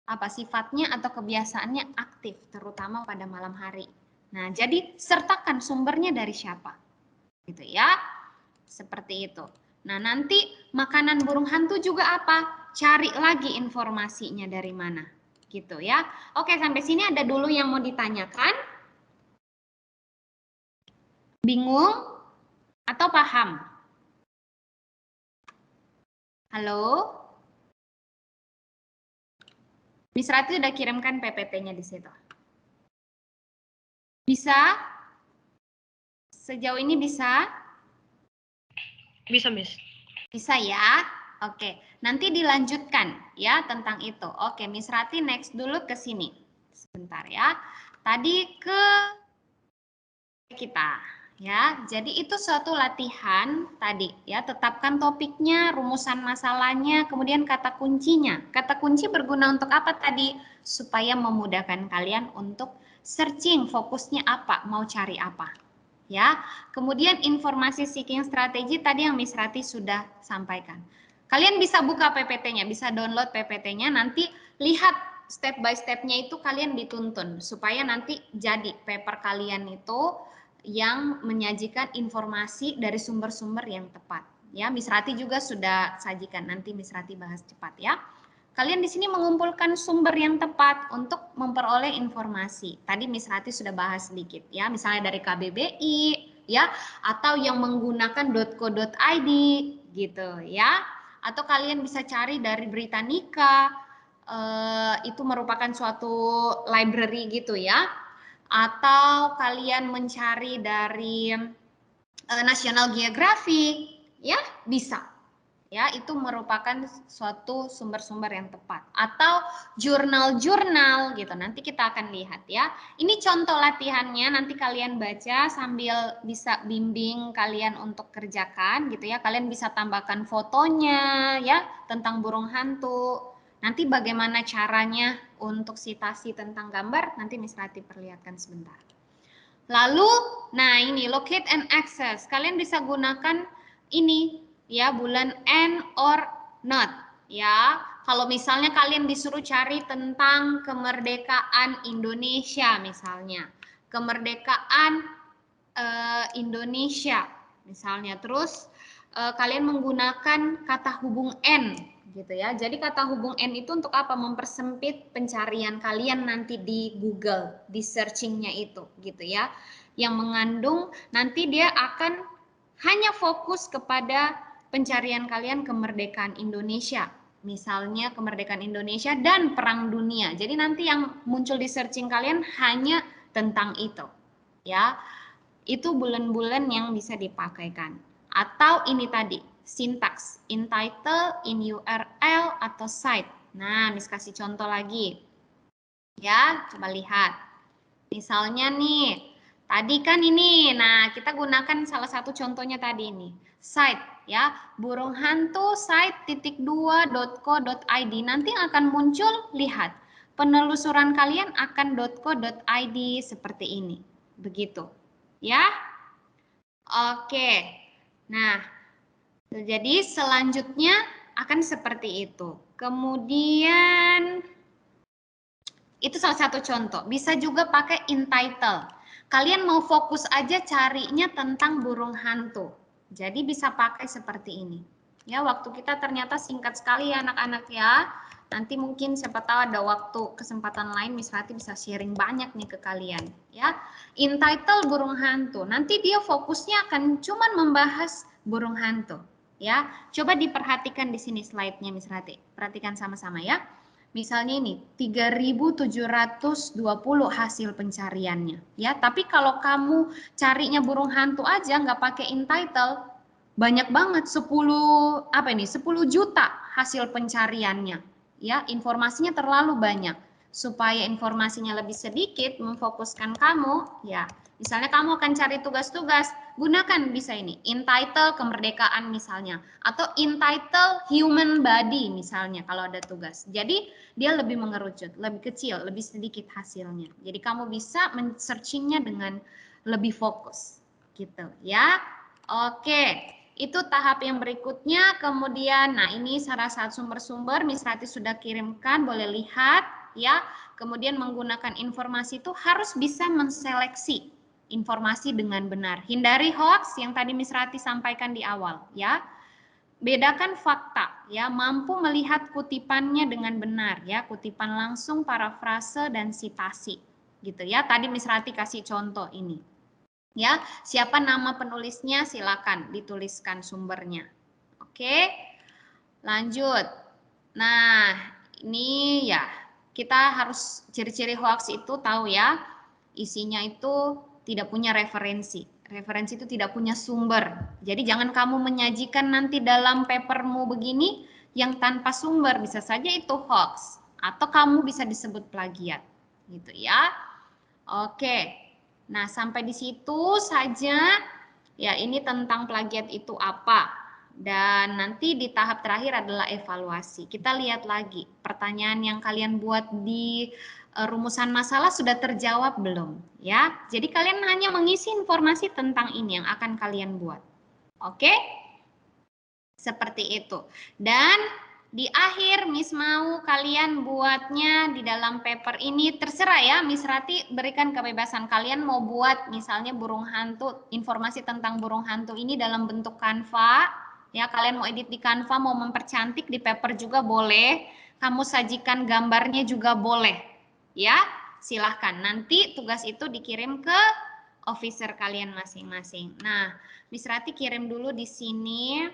apa sifatnya atau kebiasaannya aktif, terutama pada malam hari. Nah, jadi sertakan sumbernya dari siapa. Gitu ya. Seperti itu. Nah, nanti makanan burung hantu juga apa? Cari lagi informasinya dari mana. Gitu ya. Oke, sampai sini ada dulu yang mau ditanyakan? Bingung atau paham? Halo? Miss Rati udah kirimkan PPT-nya di situ. Bisa? Sejauh ini bisa? Bisa, Miss. Bisa ya? Oke, nanti dilanjutkan ya tentang itu. Oke, Miss Rati next dulu ke sini. Sebentar ya. Tadi ke kita ya. Jadi itu suatu latihan tadi ya, tetapkan topiknya, rumusan masalahnya, kemudian kata kuncinya. Kata kunci berguna untuk apa tadi? Supaya memudahkan kalian untuk searching, fokusnya apa, mau cari apa. Ya. Kemudian informasi seeking strategi tadi yang Miss Rati sudah sampaikan. Kalian bisa buka PPT-nya, bisa download PPT-nya, nanti lihat step by step-nya itu kalian dituntun supaya nanti jadi paper kalian itu yang menyajikan informasi dari sumber-sumber yang tepat. Ya, Miss Rati juga sudah sajikan, nanti Miss Rati bahas cepat ya. Kalian di sini mengumpulkan sumber yang tepat untuk memperoleh informasi. Tadi Miss Rati sudah bahas sedikit ya, misalnya dari KBBI ya, atau yang menggunakan .co.id gitu ya. Atau kalian bisa cari dari Britannica, itu merupakan suatu library gitu ya. Atau kalian mencari dari National Geographic, ya bisa. Ya, itu merupakan suatu sumber-sumber yang tepat. Atau jurnal-jurnal gitu. Nanti kita akan lihat ya. Ini contoh latihannya, nanti kalian baca sambil bisa bimbing kalian untuk kerjakan gitu ya. Kalian bisa tambahkan fotonya ya tentang burung hantu. Nanti bagaimana caranya untuk sitasi tentang gambar, nanti Miss Rati perlihatkan sebentar. Lalu, nah ini locate and access. Kalian bisa gunakan ini ya, bulan and or not ya. Kalau misalnya kalian disuruh cari tentang kemerdekaan Indonesia misalnya, kemerdekaan Indonesia misalnya, terus kalian menggunakan kata hubung N gitu ya. Jadi kata hubung N itu untuk apa? Mempersempit pencarian kalian nanti di Google, di searchingnya itu gitu ya. Yang mengandung nanti dia akan hanya fokus kepada pencarian kalian kemerdekaan Indonesia. Misalnya kemerdekaan Indonesia dan perang dunia. Jadi nanti yang muncul di searching kalian hanya tentang itu. Ya. Itu bulan-bulan yang bisa dipakaikan. Atau ini tadi, sintaks, in title, in URL, atau site. Nah, Miss kasih contoh lagi. Ya, coba lihat. Misalnya nih, tadi kan ini, nah kita gunakan salah satu contohnya tadi ini. Site, ya, burunghantu site.2.co.id. Nanti akan muncul, lihat, penelusuran kalian akan .co.id seperti ini. Begitu. Ya, oke. Nah, jadi selanjutnya akan seperti itu. Kemudian itu salah satu contoh. Bisa juga pakai in title. Kalian mau fokus aja carinya tentang burung hantu. Jadi bisa pakai seperti ini. Ya, waktu kita ternyata singkat sekali ya anak-anak ya. Nanti mungkin siapa tahu ada waktu kesempatan lain Miss Rati bisa sharing banyak nih ke kalian ya. In title burung hantu. Nanti dia fokusnya akan cuman membahas burung hantu ya. Coba diperhatikan di sini slide-nya Miss Rati. Perhatikan sama-sama ya. Misalnya ini 3.720 hasil pencariannya ya. Tapi kalau kamu carinya burung hantu aja nggak pakai in title, banyak banget 10 juta hasil pencariannya. Ya, informasinya terlalu banyak. Supaya informasinya lebih sedikit, memfokuskan kamu, ya. Misalnya kamu akan cari tugas-tugas, gunakan bisa ini, in title kemerdekaan misalnya, atau in title human body misalnya kalau ada tugas. Jadi dia lebih mengerucut, lebih kecil, lebih sedikit hasilnya. Jadi kamu bisa men-searchingnya dengan lebih fokus, gitu ya. Oke. Itu tahap yang berikutnya. Kemudian, nah ini salah satu sumber-sumber Miss Rati sudah kirimkan, boleh lihat ya. Kemudian menggunakan informasi itu harus bisa menseleksi informasi dengan benar. Hindari hoax yang tadi Miss Rati sampaikan di awal ya. Bedakan fakta ya, mampu melihat kutipannya dengan benar ya, kutipan langsung, parafrase dan sitasi gitu ya. Tadi Miss Rati kasih contoh ini. Ya, siapa nama penulisnya silakan dituliskan sumbernya. Oke. Lanjut. Nah, ini ya, kita harus ciri-ciri hoax itu tahu ya. Isinya itu tidak punya referensi. Referensi itu tidak punya sumber. Jadi jangan kamu menyajikan nanti dalam papermu begini yang tanpa sumber, bisa saja itu hoax atau kamu bisa disebut plagiat. Gitu ya. Oke. Nah, sampai di situ saja ya, ini tentang plagiat itu apa. Dan nanti di tahap terakhir adalah evaluasi. Kita lihat lagi pertanyaan yang kalian buat di rumusan masalah sudah terjawab belum ya. Jadi kalian hanya mengisi informasi tentang ini yang akan kalian buat. Oke? Seperti itu. Dan di akhir Miss mau kalian buatnya di dalam paper ini, terserah ya, Miss Rati berikan kebebasan kalian mau buat misalnya burung hantu, informasi tentang burung hantu ini dalam bentuk Canva ya. Kalian mau edit di Canva, mau mempercantik di paper juga boleh, kamu sajikan gambarnya juga boleh ya. Silahkan, nanti tugas itu dikirim ke officer kalian masing-masing. Nah, Miss Rati kirim dulu di sini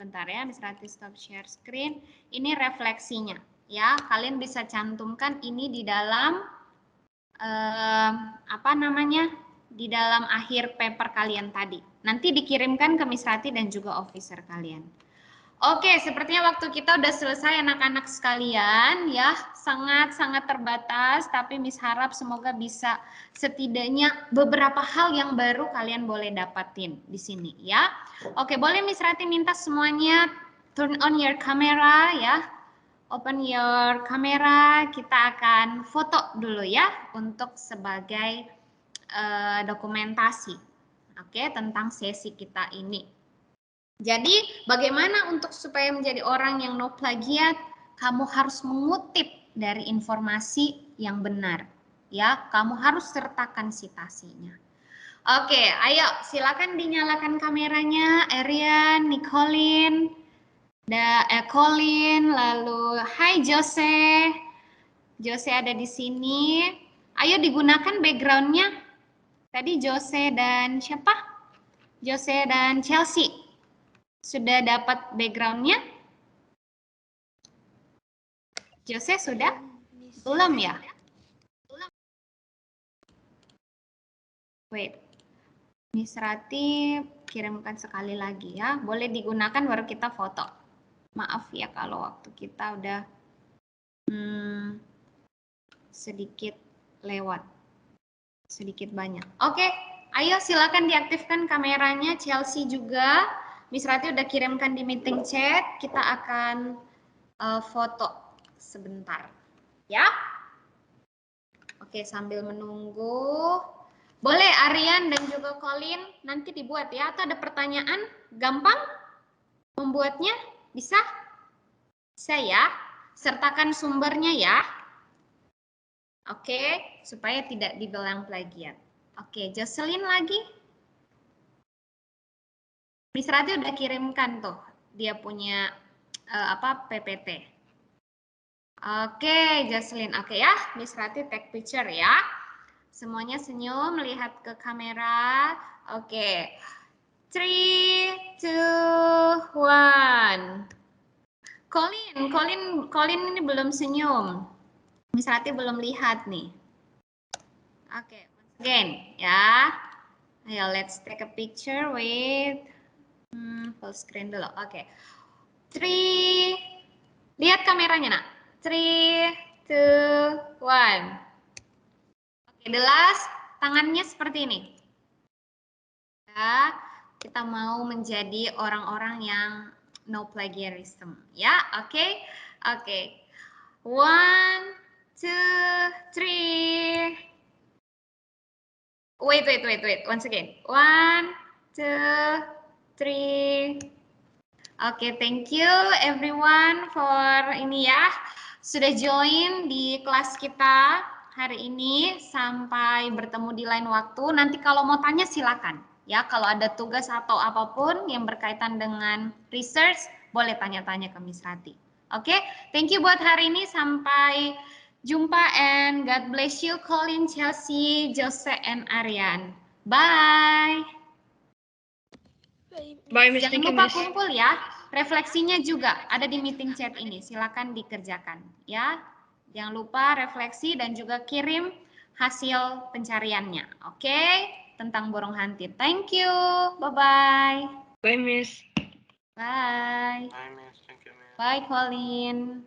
Bentar ya, Miss Rati stop share screen. Ini refleksinya ya. Kalian bisa cantumkan ini di dalam apa namanya? Di dalam akhir paper kalian tadi. Nanti dikirimkan ke Miss Rati dan juga officer kalian. Oke, sepertinya waktu kita udah selesai anak-anak sekalian ya, sangat-sangat terbatas, tapi Miss harap semoga bisa setidaknya beberapa hal yang baru kalian boleh dapatin di sini ya. Oke, boleh Miss Rati minta semuanya turn on your camera ya. Open your camera, kita akan foto dulu ya untuk sebagai dokumentasi. Oke, tentang sesi kita ini. Jadi, bagaimana untuk supaya menjadi orang yang no plagiat? Kamu harus mengutip dari informasi yang benar. Ya, kamu harus sertakan citasinya. Oke, ayo silakan dinyalakan kameranya, Arian, Nicolin, Colin, lalu hai Jose. Jose ada di sini. Ayo digunakan backgroundnya. Tadi Jose dan siapa? Jose dan Chelsea. Sudah dapat backgroundnya? Jose sudah? Belum ya? Wait. Miss Rati kirimkan sekali lagi ya. Boleh digunakan baru kita foto. Maaf ya kalau waktu kita udah sedikit lewat. Sedikit banyak. Oke, ayo silakan diaktifkan kameranya. Chelsea juga. Miss Rati udah kirimkan di meeting chat. Kita akan foto sebentar. Ya. Oke, sambil menunggu. Boleh Aryan dan juga Colin nanti dibuat ya. Atau ada pertanyaan? Gampang membuatnya? Bisa? Bisa ya. Sertakan sumbernya ya. Oke, supaya tidak dibilang plagiat. Oke, Jocelyn lagi. Miss Rati udah kirimkan tuh, dia punya PPT. Oke, Jocelyn. Oke ya, Miss Rati take picture ya. Semuanya senyum, melihat ke kamera. Oke. 3, 2, 1. Colin ini belum senyum. Miss Rati belum lihat nih. Oke, once again ya. Ayo, let's take a picture with full screen dulu. Oke. 3. Lihat kameranya, Nak. 3, 2, 1. Oke, the last. Tangannya seperti ini. Ya, kita mau menjadi orang-orang yang no plagiarism. Ya, oke? Oke. 1, 2, 3. Wait. Once again. 1, 2, 3. Oke, thank you everyone for ini ya. Sudah join di kelas kita hari ini. Sampai bertemu di lain waktu. Nanti kalau mau tanya silakan. Ya, kalau ada tugas atau apapun yang berkaitan dengan research, boleh tanya-tanya ke Miss Rati. Oke, thank you buat hari ini. Sampai jumpa and God bless you, Colin, Chelsea, Jose, and Aryan. Bye. Bye, Miss. Jangan lupa kumpul ya. Refleksinya juga ada di meeting chat ini. Silakan dikerjakan ya. Jangan lupa refleksi dan juga kirim hasil pencariannya. Oke? Tentang burung hantu. Thank you. Bye-bye. Bye, Miss. Bye. Bye, Miss. Thank you, Miss. Bye, Colin.